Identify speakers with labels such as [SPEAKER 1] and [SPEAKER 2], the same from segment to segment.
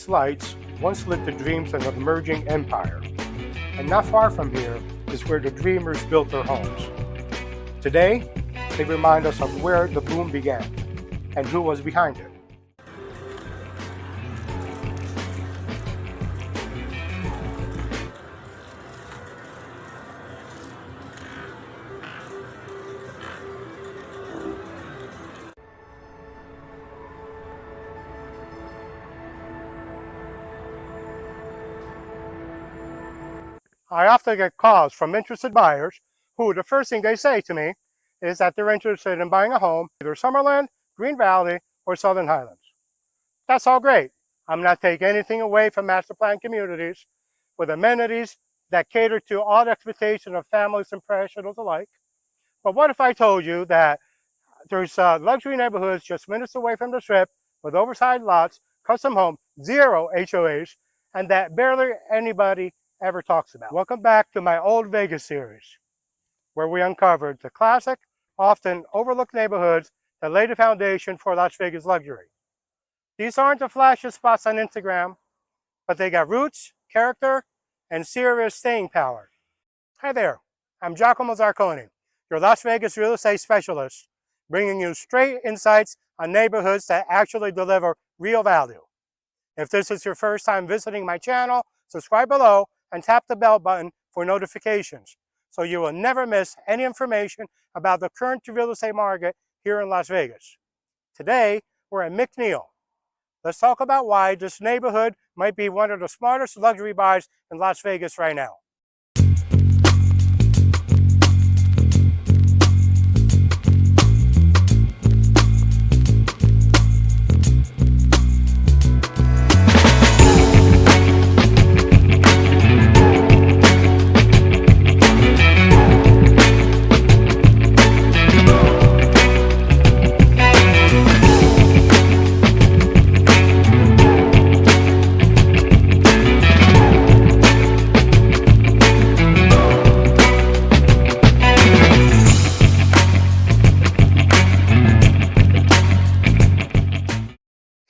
[SPEAKER 1] These lights once lit the dreams of an emerging empire, and not far from here is where the dreamers built their homes. Today, they remind us of where the boom began and who was behind it. I often get calls from interested buyers who the first thing they say to me is that they're interested in buying a home, either Summerlin, Green Valley, or Southern Highlands. That's all great. I'm not taking anything away from master plan communities with amenities that cater to all the expectations of families and professionals alike. But what if I told you that there's luxury neighborhoods just minutes away from the strip with oversized lots, custom homes, zero HOAs, and that barely anybody ever talks about? Welcome back to my Old Vegas series, where we uncovered the classic, often overlooked neighborhoods that lay the foundation for Las Vegas luxury. These aren't the flashiest spots on Instagram, but they got roots, character, and serious staying power. Hi there, I'm Giacomo Zarconi, your Las Vegas real estate specialist, bringing you straight insights on neighborhoods that actually deliver real value. If this is your first time visiting my channel, subscribe below and tap the bell button for notifications so you will never miss any information about the current real estate market here in Las Vegas. Today, we're at McNeil. Let's talk about why this neighborhood might be one of the smartest luxury buys in Las Vegas right now.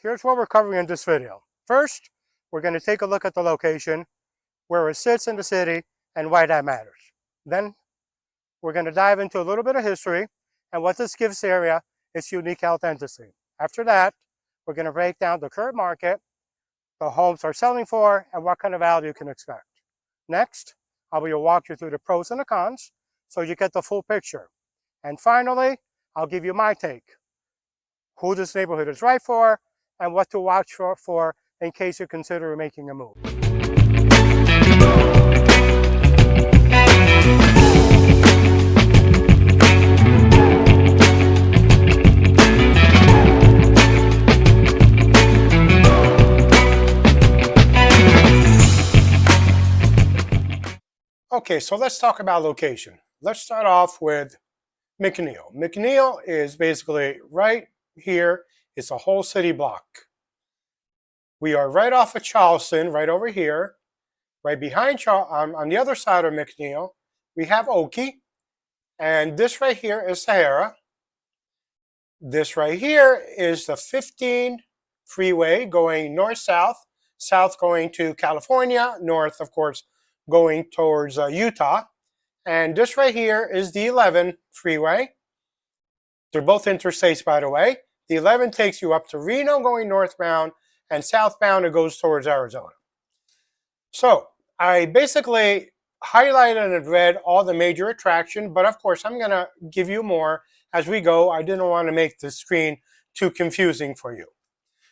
[SPEAKER 1] Here's what we're covering in this video. First, we're going to take a look at the location, where it sits in the city, and why that matters. Then, we're going to dive into a little bit of history and what this gives the area its unique authenticity. After that, we're going to break down the current market, the homes are selling for, and what kind of value you can expect. Next, I will walk you through the pros and the cons so you get the full picture. And finally, I'll give you my take, who this neighborhood is right for, and what to watch for in case you consider making a move. Okay, so let's talk about location. Let's start off with McNeil. McNeil is basically right here. It's a whole city block. We are right off of Charleston, right over here. Right behind on the other side of McNeil, we have Oakey. And this right here is Sahara. This right here is the 15 freeway going north-south, south going to California, north, of course, going towards Utah. And this right here is the 11 freeway. They're both interstates, by the way. The 11 takes you up to Reno going northbound, and southbound it goes towards Arizona. So I basically highlighted and read all the major attractions, but of course I'm going to give you more as we go. I didn't want to make the screen too confusing for you.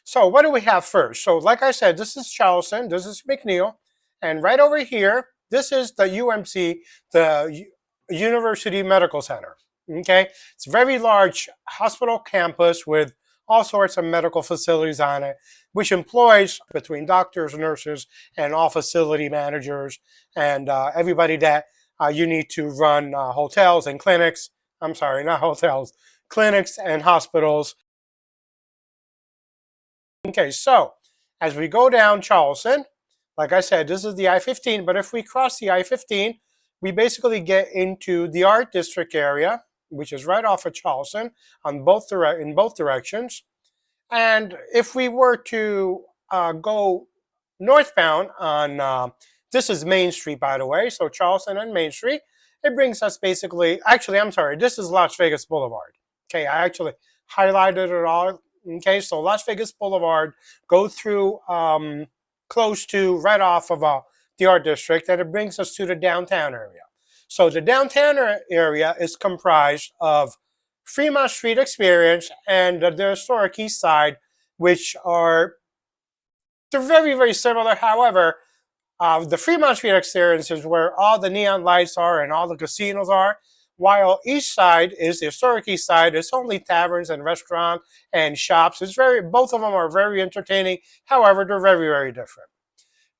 [SPEAKER 1] So what do we have first? So like I said, this is Charleston, this is McNeil, and right over here, this is the UMC, the University Medical Center. Okay, it's a very large hospital campus with all sorts of medical facilities on it, which employs between doctors, nurses, and all facility managers, and everybody that you need to run hotels and clinics. I'm sorry, not hotels, clinics and hospitals. Okay, so as we go down Charleston, like I said, this is the I-15, but if we cross the I-15, we basically get into the Art District area, which is right off of Charleston in both directions. And if we were to go northbound on, this is Main Street, by the way, so Charleston and Main Street, it brings us basically, actually, I'm sorry, this is Las Vegas Boulevard. Okay, I actually highlighted it all. Okay, so Las Vegas Boulevard, go through close to right off of the art district, and it brings us to the downtown area. So the downtown area is comprised of Fremont Street Experience and the historic East Side, which are, they're very, very similar. However, the Fremont Street Experience is where all the neon lights are and all the casinos are, while East Side is the historic East Side. It's only taverns and restaurants and shops. It's both of them are very entertaining. However, they're very, very different.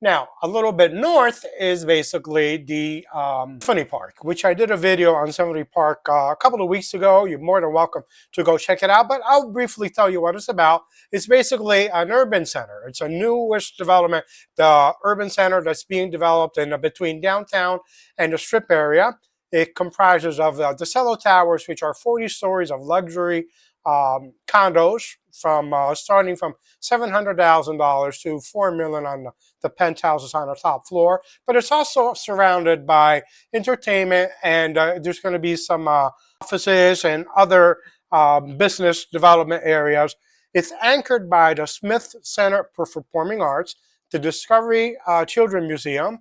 [SPEAKER 1] Now, a little bit north is basically the Symphony Park, which I did a video on Symphony Park a couple of weeks ago. You're more than welcome to go check it out, but I'll briefly tell you what it's about. It's basically an urban center. It's a newest development, the urban center that's being developed in between downtown and the Strip area. It comprises of the Cello Towers, which are 40 stories of luxury condos, from starting from $700,000 to $4 million on the penthouses on the top floor. But it's also surrounded by entertainment, and there's going to be some offices and other business development areas. It's anchored by the Smith Center for Performing Arts, the Discovery Children Museum,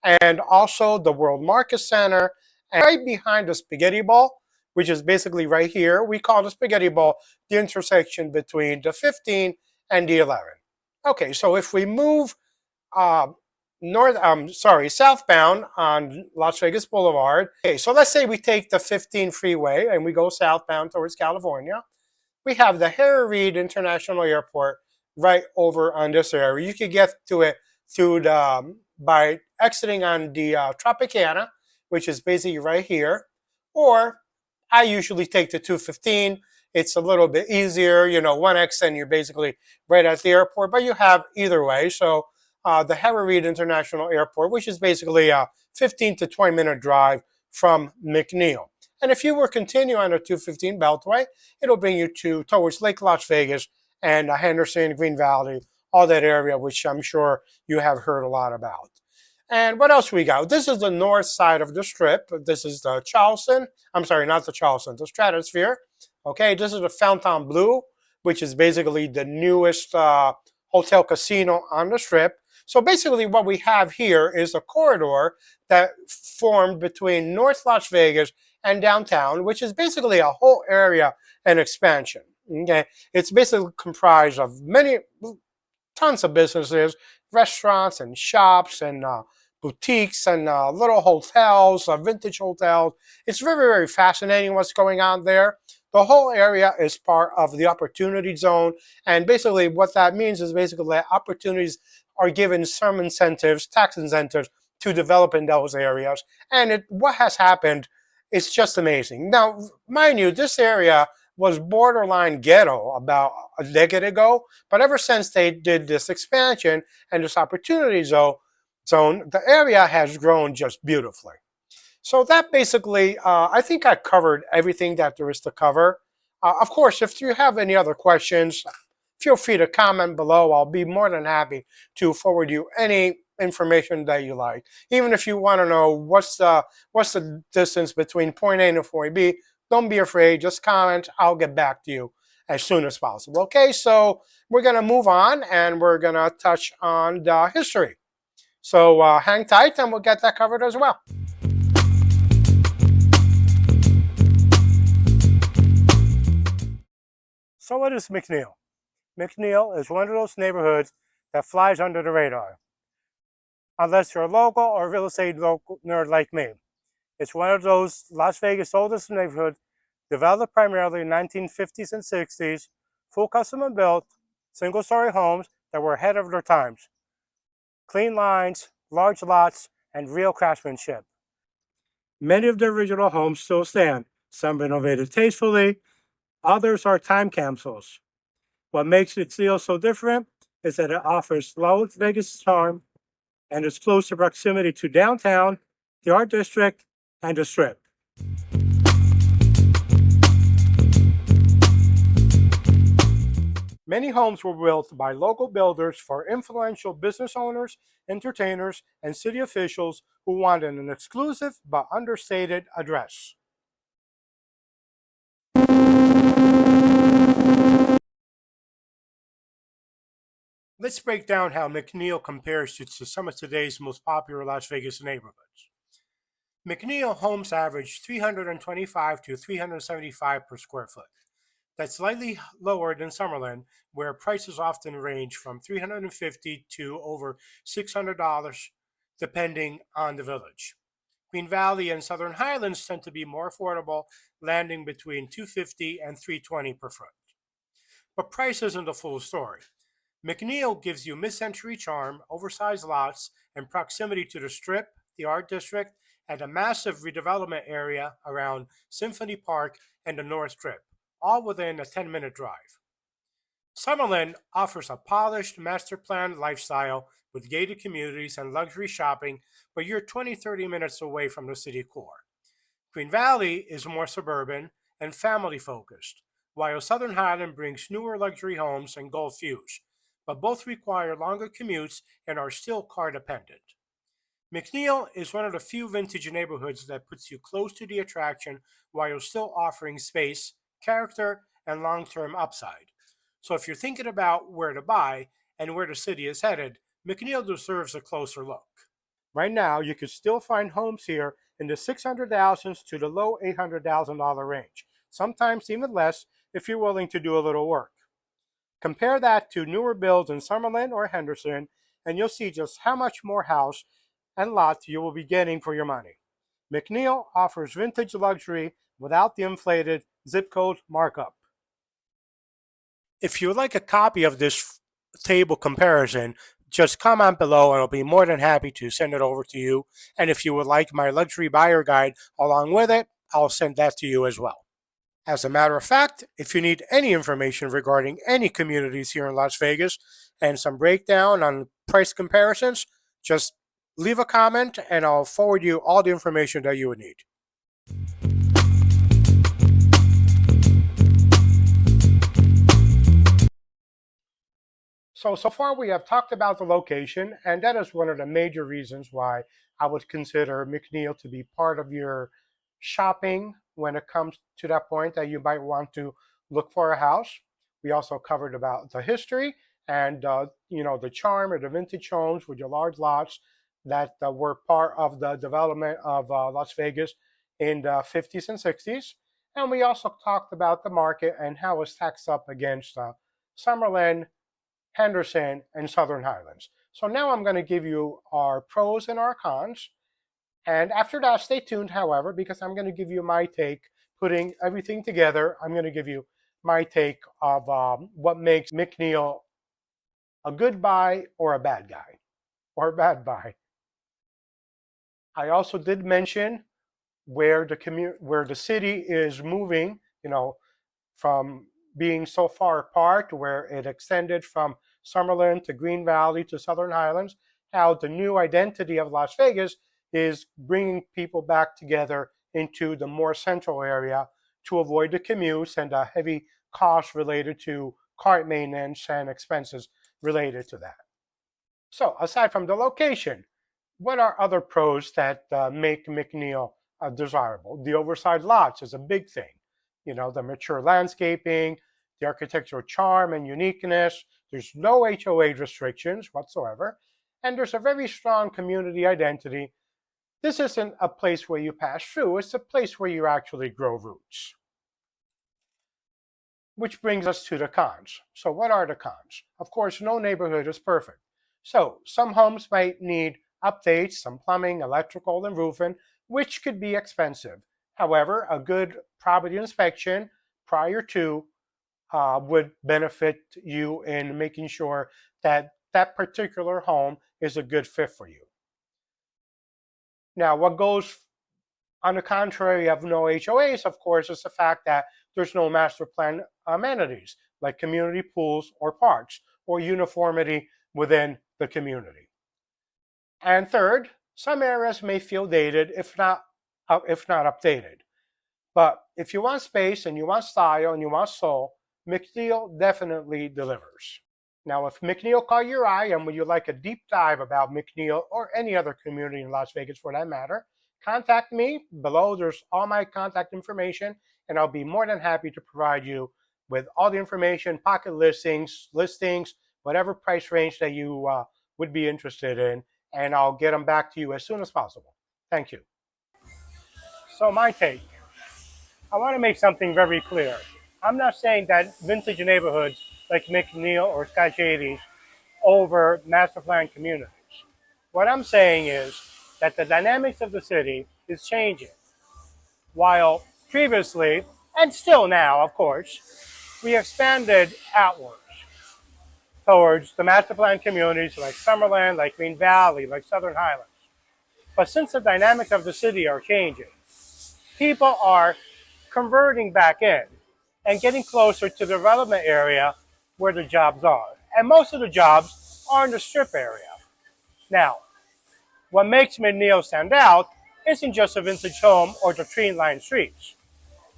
[SPEAKER 1] and also the World Market Center. And right behind the Spaghetti Bowl, which is basically right here, we call the Spaghetti Bowl the intersection between the 15 and the 11. Okay, so if we move southbound on Las Vegas Boulevard. Okay, so let's say we take the 15 freeway and we go southbound towards California. We have the Harry Reid International Airport right over on this area. You could get to it through by exiting on the Tropicana, which is basically right here, or I usually take the 215. It's a little bit easier, one exit and you're basically right at the airport, but you have either way. So the Harry Reid International Airport, which is basically a 15 to 20 minute drive from McNeil. And if you were continue on the 215 Beltway, it'll bring you towards Lake Las Vegas and Henderson, Green Valley, all that area, which I'm sure you have heard a lot about. And what else we got? This is the north side of the Strip. This is the Charleston. I'm sorry, not the Charleston, the Stratosphere. Okay, this is the Fontainebleau, which is basically the newest hotel casino on the Strip. So basically what we have here is a corridor that formed between North Las Vegas and downtown, which is basically a whole area and expansion. Okay, it's basically comprised of tons of businesses, restaurants and shops and boutiques and little hotels, vintage hotels. It's very, very fascinating what's going on there. The whole area is part of the opportunity zone. And basically what that means is basically that opportunities are given some incentives, tax incentives, to develop in those areas. And what has happened is just amazing. Now, mind you, this area was borderline ghetto about a decade ago, but ever since they did this expansion and this opportunity zone, the area has grown just beautifully. So that basically, I think I covered everything that there is to cover. Of course, if you have any other questions, feel free to comment below. I'll be more than happy to forward you any information that you like. Even if you want to know what's the distance between point A and point B, don't be afraid. Just comment. I'll get back to you as soon as possible. Okay, so we're going to move on and we're going to touch on the history. So hang tight and we'll get that covered as well. So what is McNeil? McNeil is one of those neighborhoods that flies under the radar, unless you're a local or real estate nerd like me. It's one of those Las Vegas oldest neighborhoods, developed primarily in 1950s and 60s, full custom built, single-story homes that were ahead of their times. Clean lines, large lots, and real craftsmanship. Many of the original homes still stand, some renovated tastefully, others are time capsules. What makes McNeil so different is that it offers Las Vegas charm and its close proximity to downtown, the art district, and the Strip. Many homes were built by local builders for influential business owners, entertainers, and city officials who wanted an exclusive but understated address. Let's break down how McNeil compares to some of today's most popular Las Vegas neighborhoods. McNeil homes average 325 to 375 per square foot. That's slightly lower than Summerlin, where prices often range from $350 to over $600 depending on the village. Green Valley and Southern Highlands tend to be more affordable, landing between $250 and $320 per foot. But price isn't the full story. McNeil gives you mid-century charm, oversized lots, and proximity to the Strip, the Art District, and a massive redevelopment area around Symphony Park and the North Strip, all within a 10-minute drive. Summerlin offers a polished, master-planned lifestyle with gated communities and luxury shopping, but you're 20-30 minutes away from the city core. Green Valley is more suburban and family-focused, while Southern Highland brings newer luxury homes and Gulf views, but both require longer commutes and are still car-dependent. McNeil is one of the few vintage neighborhoods that puts you close to the attraction while still offering space, character, and long-term upside. So if you're thinking about where to buy and where the city is headed, McNeil deserves a closer look. Right now, you can still find homes here in the $600,000 to the low $800,000 range, sometimes even less if you're willing to do a little work. Compare that to newer builds in Summerlin or Henderson, and you'll see just how much more house and lot you will be getting for your money. McNeil offers vintage luxury without the inflated zip code markup. If you would like a copy of this table comparison, just comment below and I'll be more than happy to send it over to you. And if you would like my luxury buyer guide along with it, I'll send that to you as well. As a matter of fact, if you need any information regarding any communities here in Las Vegas and some breakdown on price comparisons, just leave a comment and I'll forward you all the information that you would need. So far we have talked about the location, and that is one of the major reasons why I would consider McNeil to be part of your shopping when it comes to that point that you might want to look for a house. We also covered about the history and the charm of the vintage homes with your large lots that were part of the development of Las Vegas in the 50s and 60s. And we also talked about the market and how it stacks up against Summerlin, Henderson, and Southern Highlands. So now I'm going to give you our pros and our cons. And after that, stay tuned, however, because I'm going to give you my take, putting everything together. I'm going to give you my take of what makes McNeil a good buy or a bad guy or a bad buy. I also did mention where the city is moving, from being so far apart, where it extended from Summerlin to Green Valley to Southern Highlands, how the new identity of Las Vegas is bringing people back together into the more central area to avoid the commutes and the heavy costs related to cart maintenance and expenses related to that. So aside from the location, what are other pros that make McNeil desirable? The oversized lots is a big thing. The mature landscaping, the architectural charm and uniqueness. There's no HOA restrictions whatsoever. And there's a very strong community identity. This isn't a place where you pass through. It's a place where you actually grow roots. Which brings us to the cons. So what are the cons? Of course, no neighborhood is perfect. So some homes might need updates, some plumbing, electrical, and roofing, which could be expensive. However, a good property inspection prior to would benefit you in making sure that that particular home is a good fit for you. Now, what goes on the contrary of no HOAs, of course, is the fact that there's no master plan amenities like community pools or parks or uniformity within the community. And third, some areas may feel dated if not updated. But if you want space and you want style and you want soul, McNeil definitely delivers. Now, if McNeil caught your eye and would you like a deep dive about McNeil or any other community in Las Vegas for that matter, contact me. Below, there's all my contact information, and I'll be more than happy to provide you with all the information, pocket listings, whatever price range that you would be interested in, and I'll get them back to you as soon as possible. Thank you. So my take, I want to make something very clear. I'm not saying that vintage neighborhoods like McNeil or Scotch 80s over master plan communities. What I'm saying is that the dynamics of the city is changing. While previously, and still now, of course, we expanded outwards towards the master plan communities like Summerland, like Green Valley, like Southern Highlands. But since the dynamics of the city are changing, people are converting back in and getting closer to the development area where the jobs are. And most of the jobs are in the strip area. Now, what makes McNeil stand out isn't just a vintage home or the tree-lined streets.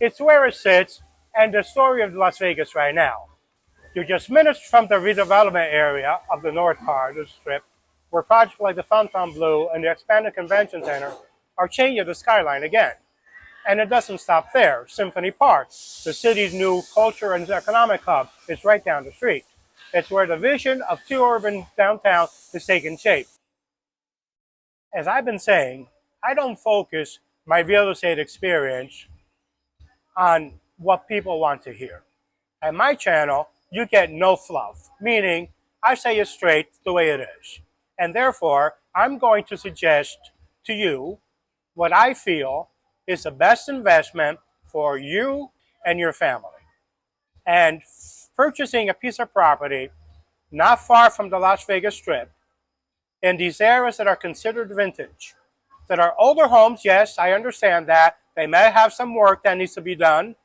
[SPEAKER 1] It's where it sits and the story of Las Vegas right now. You're just minutes from the redevelopment area of the north part of the strip, where projects like the Fontainebleau and the expanded convention center are changing the skyline again. And it doesn't stop there. Symphony Park, the city's new culture and economic hub, is right down the street. It's where the vision of two urban downtown is taking shape. As I've been saying, I don't focus my real estate experience on what people want to hear. At my channel, you get no fluff, meaning I say it straight the way it is. And therefore, I'm going to suggest to you what I feel is the best investment for you and your family. And purchasing a piece of property not far from the Las Vegas Strip in these areas that are considered vintage, that are older homes, yes, I understand that. They may have some work that needs to be done.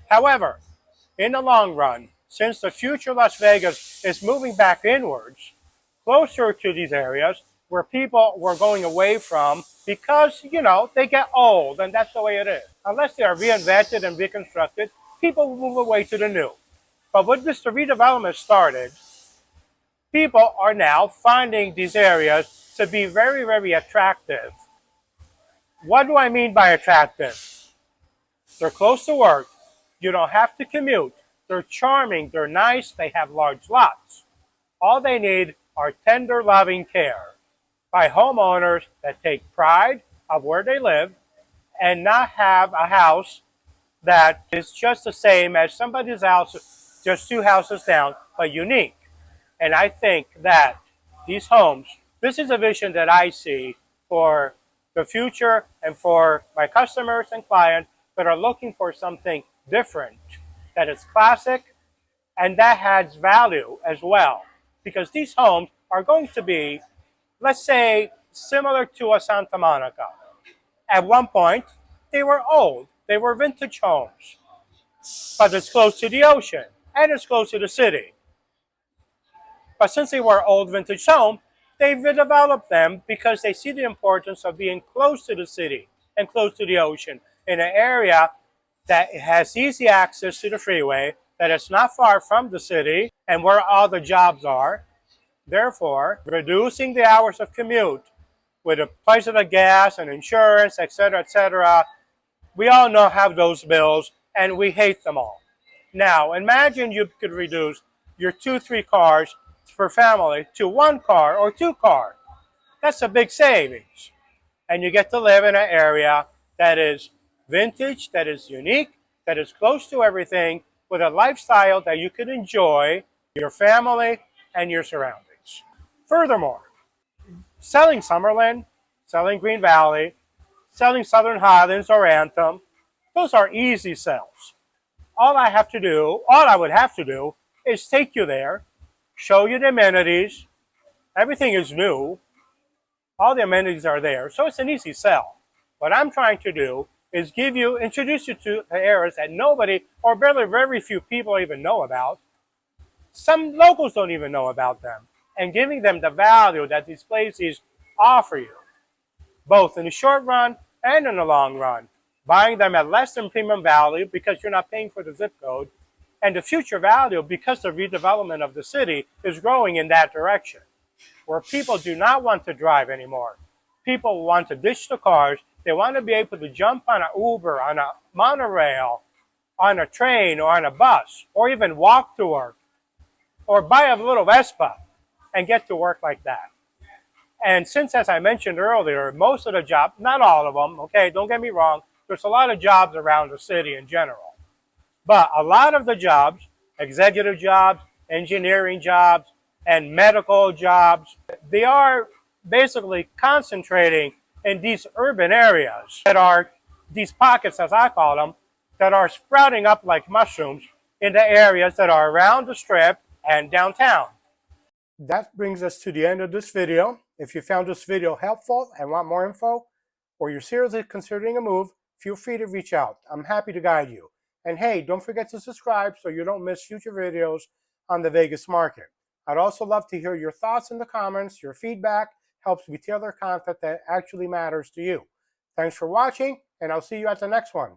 [SPEAKER 1] However, in the long run, since the future Las Vegas is moving back inwards, closer to these areas where people were going away from because, they get old and that's the way it is. Unless they are reinvented and reconstructed, people will move away to the new. But with this redevelopment started, people are now finding these areas to be very, very attractive. What do I mean by attractive? They're close to work. You don't have to commute. They're charming. They're nice. They have large lots. All they need are tender, loving care by homeowners that take pride of where they live and not have a house that is just the same as somebody's house, just two houses down, but unique. And I think that these homes, this is a vision that I see for the future and for my customers and clients that are looking for something different, that is classic, and that has value as well. Because these homes are going to be, let's say, similar to a Santa Monica. At one point, they were old. They were vintage homes. But it's close to the ocean, and it's close to the city. But since they were old vintage homes, they've redeveloped them because they see the importance of being close to the city and close to the ocean in an area that has easy access to the freeway, that is not far from the city and where all the jobs are. Therefore, reducing the hours of commute with the price of the gas and insurance, etc., we all know have those bills and we hate them all. Now, imagine you could reduce your 2-3 cars per family to 1 car or 2 cars. That's a big savings. And you get to live in an area that is vintage, that is unique, that is close to everything, with a lifestyle that you could enjoy, your family, and your surroundings. Furthermore, selling Summerlin, selling Green Valley, selling Southern Highlands or Anthem, those are easy sells. All I would have to do is take you there, show you the amenities. Everything is new. All the amenities are there. So it's an easy sell. What I'm trying to do is introduce you to areas that nobody or very few people even know about. Some locals don't even know about them. And giving them the value that these places offer you, both in the short run and in the long run. Buying them at less than premium value because you're not paying for the zip code, And the future value, because the redevelopment of the city is growing in that direction, where people do not want to drive anymore. People want to ditch the cars. They want to be able to jump on an Uber, on a monorail, on a train, or on a bus, or even walk to work, or buy a little Vespa and get to work like that. And since, as I mentioned earlier, most of the jobs, not all of them, okay, don't get me wrong, there's a lot of jobs around the city in general. But a lot of the jobs, executive jobs, engineering jobs, and medical jobs, they are basically concentrating in these urban areas that are these pockets, as I call them, that are sprouting up like mushrooms in the areas that are around the Strip and downtown. That brings us to the end of this video. If you found this video helpful and want more info, or you're seriously considering a move, feel free to reach out. I'm happy to guide you. And hey, don't forget to subscribe so you don't miss future videos on the Vegas market. I'd also love to hear your thoughts in the comments. Your feedback helps me tailor content that actually matters to you. Thanks for watching, and I'll see you at the next one.